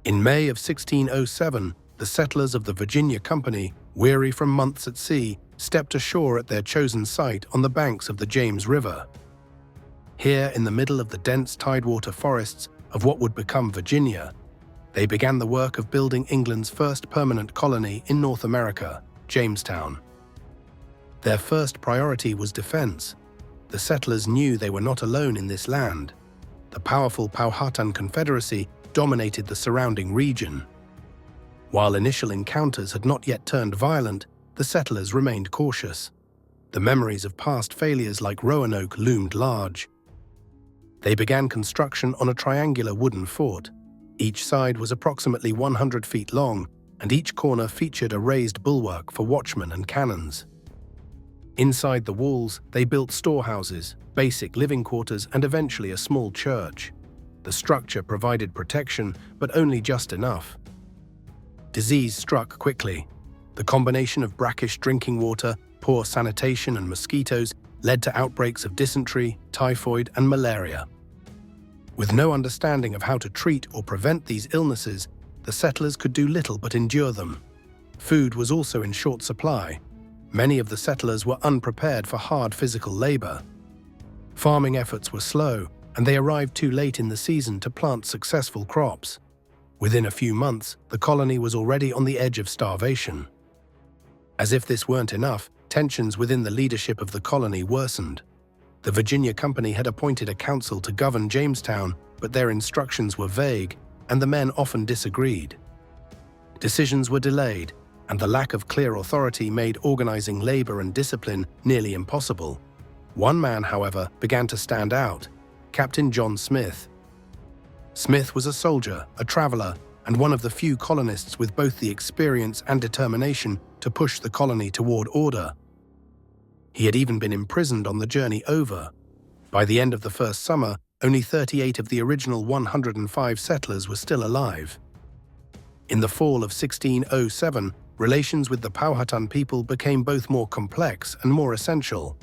In May of 1607, the settlers of the Virginia Company, weary from months at sea, stepped ashore at their chosen site on the banks of the James River. Here, in the middle of the dense tidewater forests of what would become Virginia, they began the work of building England's first permanent colony in North America, Jamestown. Their first priority was defense. The settlers knew they were not alone in this land. The powerful Powhatan Confederacy dominated the surrounding region. While initial encounters had not yet turned violent, the settlers remained cautious. The memories of past failures like Roanoke loomed large. They began construction on a triangular wooden fort. Each side was approximately 100 feet long, and each corner featured a raised bulwark for watchmen and cannons. Inside the walls, they built storehouses, basic living quarters, and eventually a small church. The structure provided protection, but only just enough. Disease struck quickly. The combination of brackish drinking water, poor sanitation, and mosquitoes led to outbreaks of dysentery, typhoid, and malaria. With no understanding of how to treat or prevent these illnesses, the settlers could do little but endure them. Food was also in short supply. Many of the settlers were unprepared for hard physical labor. Farming efforts were slow, and they arrived too late in the season to plant successful crops. Within a few months, the colony was already on the edge of starvation. As if this weren't enough, tensions within the leadership of the colony worsened. The Virginia Company had appointed a council to govern Jamestown, but their instructions were vague, and the men often disagreed. Decisions were delayed, and the lack of clear authority made organizing labor and discipline nearly impossible. One man, however, began to stand out: Captain John Smith. Smith was a soldier, a traveler, and one of the few colonists with both the experience and determination to push the colony toward order. He had even been imprisoned on the journey over. By the end of the first summer, only 38 of the original 105 settlers were still alive. In the fall of 1607, relations with the Powhatan people became both more complex and more essential.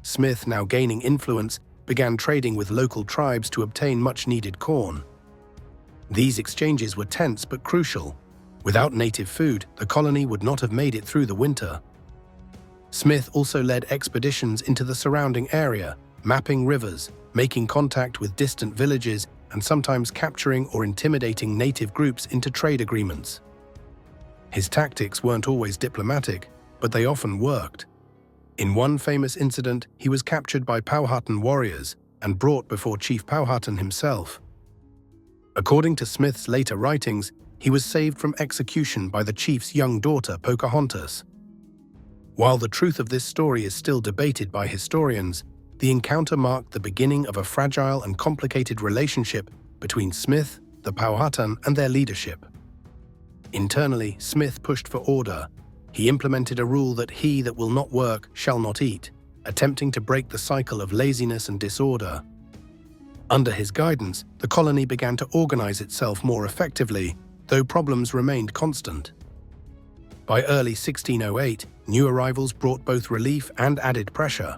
Smith, now gaining influence, began trading with local tribes to obtain much-needed corn. These exchanges were tense but crucial. Without native food, the colony would not have made it through the winter. Smith also led expeditions into the surrounding area, mapping rivers, making contact with distant villages, and sometimes capturing or intimidating native groups into trade agreements. His tactics weren't always diplomatic, but they often worked. In one famous incident, he was captured by Powhatan warriors and brought before Chief Powhatan himself. According to Smith's later writings, he was saved from execution by the chief's young daughter, Pocahontas. While the truth of this story is still debated by historians, the encounter marked the beginning of a fragile and complicated relationship between Smith, the Powhatan, and their leadership. Internally, Smith pushed for order. He implemented a rule that he that will not work shall not eat, attempting to break the cycle of laziness and disorder. Under his guidance, the colony began to organize itself more effectively, though problems remained constant. By early 1608, new arrivals brought both relief and added pressure.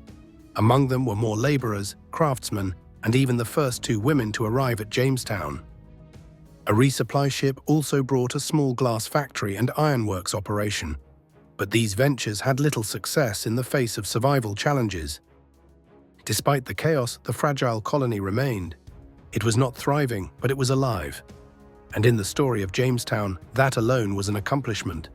Among them were more laborers, craftsmen, and even the first 2 women to arrive at Jamestown. A resupply ship also brought a small glass factory and ironworks operation, but these ventures had little success in the face of survival challenges. Despite the chaos, the fragile colony remained. It was not thriving, but it was alive. And in the story of Jamestown, that alone was an accomplishment.